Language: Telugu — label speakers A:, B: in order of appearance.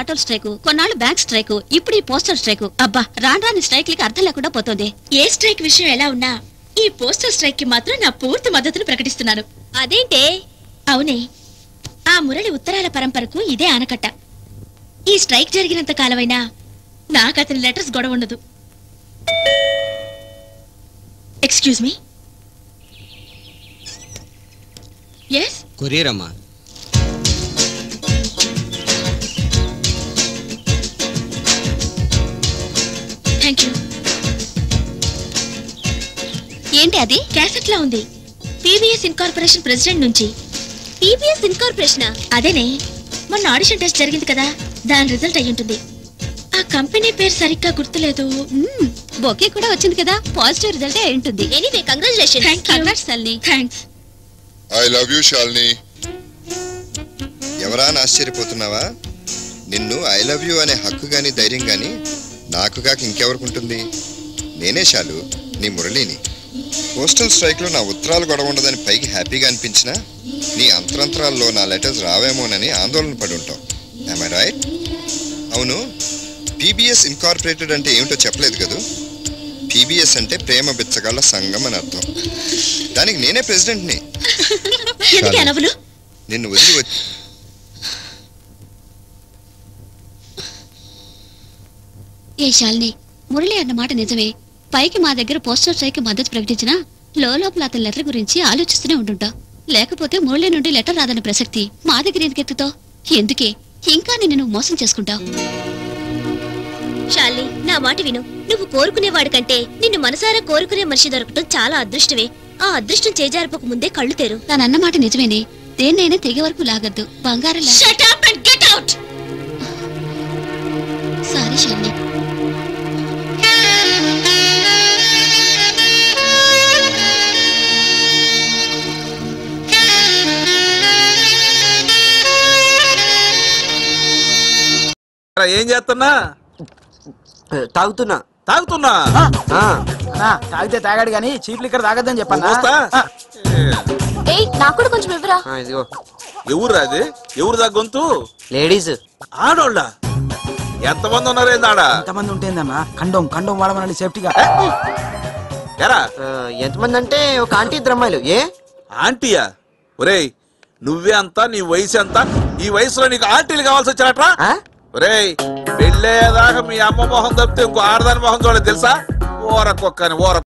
A: ఆటోల స్ట్రైక్, కొన్నాళ్ళు బ్యాంక్ స్ట్రైక్, ఇప్పుడు ఈ పోస్టల్ స్ట్రైక్. అబ్బా, రాని స్ట్రైక్లకి అర్థం లేకుండా పోతుంది.
B: ఏ స్ట్రైక్ విషయం ఎలా ఉన్నా ఈ పోస్టల్ స్ట్రైక్ కి మాత్రం నా పూర్తి మద్దతును ప్రకటిస్తున్నాను.
A: అదేంటే?
B: అవునే, ఆ మురళి ఉత్తరాల పరంపరకు ఇదే ఆనకట్ట. ఈ స్ట్రైక్ జరిగినంత కాలమైనా నాకు అతని లెటర్స్ గొడవ ఉండదు. Excuse me. ఎస్,
C: కొరియర్ అమ్మా.
B: Thank you.
A: ఏంటి అది?
B: క్యాసెట్ లా ఉంది. పీవీఎస్ ఇన్కార్పొరేషన్ ప్రెసిడెంట్ నుంచి.
A: పీవీఎస్ ఇన్కార్పొరేషనా?
B: అదేనే, మొన్న ఆడిషన్ టెస్ట్ జరిగింది కదా, దాని రిజల్ట్ అయ్యి ఉంటుంది. ఆ కంపెనీ పేరు సరిగ్గా గుర్తులేదు.
A: బొకే కూడా వచ్చింది కదా, పాజిటివ్ రిజల్ట్ అయి ఉంటుంది.
B: Anyway, congratulations.
A: Congrats Shalini.
B: Thanks.
D: I love you Shalini. ఎవరా ఆశ్చర్యపోతున్నావా? నిన్ను ఐ లవ్ యూ అనే హక్కు గాని ధైర్యం గాని నాకు కాక ఇంకెవరికి? నేనే శాలు, నీ మురళిని. పోస్టల్ స్ట్రైక్ లో నా ఉత్తరాలు గొడవ ఉండదని పైకి హ్యాపీగా అనిపించినా నీ అంతరంతరాల్లో నా లెటర్స్ రావేమోనని ఆందోళన పడి ఉంటావు. am I right? అవును, పీబీఎస్ ఇన్కార్పొరేటెడ్ అంటే ఏమిటో చెప్పలేదు కదా. పీబీఎస్ అంటే ప్రేమ బిచ్చగాళ్ళ సంఘం అని అర్థం. దానికి నేనే ప్రెసిడెంట్ని. నిన్ను వదిలి వచ్చి
A: ఏ శాలిని, మురళి అన్న మాట నిజమే. పైకి మా దగ్గర పోస్టల్ స్ట్రైక్ మద్దతు ప్రకటించినా లోపల అతని లెటర్ గురించి ఆలోచిస్తూనే ఉంటుంటా. లేకపోతే మురళి నుండి లెటర్ రాదన్న ప్రసక్తి మా దగ్గర ఎందుకు ఎత్తుతావు? ఎందుకే ఇంకా నిన్ను నువ్వు మోసం చేసుకుంటావు?
B: శాలిని, నా మాట విను. నువ్వు కోరుకునేవాడి కంటే నిన్ను మనసారా కోరుకునే మనిషి దొరకటం చాలా అదృష్టమే. ఆ అదృష్టం చేజారిపోక ముందే కళ్ళు తెరు.
A: తానన్న మాట నిజమేనే. దేన్నైనా తెగే వరకు లాగద్దు. బంగారం సారీ శాలిని.
E: ఏం చేస్తున్నా?
C: తాగుతున్నా.
E: తాగుతున్నా?
F: తాగితే తాగాడు గానీ చీప్ లిక్కర్ తాగద్దని చెప్పన్నా.
B: నాకు కూడా కొంచెం ఇవ్వరా.
E: ఎవరు అది? ఎవరు దా గొంతు?
C: లేడీస్.
E: ఆడోళ్ళ? ఎంతమంది ఉన్నారు? ఏందాడా?
F: ఎంతమంది ఉంటేందన్నా? కండోమ్ కండోమ్ వాడమనండి సేఫ్టీగా.
E: ఎరా
C: ఎంతమంది అంటే ఒక ఆంటీ, ఇద్దరు అమ్మాయిలు. ఏ
E: ఆంటీయా? ఒరేయ్, నువ్వే అంతా, నీ వయసు ఎంత? ఈ వయసులో నీకు ఆంటీలు కావాల్సి వచ్చారట్రా? ఒరేయ్, పెళ్ళేదాకా మీ అమ్మ మొహం తప్పితే ఇంకో ఆడదాని మొహం చూడలేదు తెలుసా? ఓర కుక్కని ఓర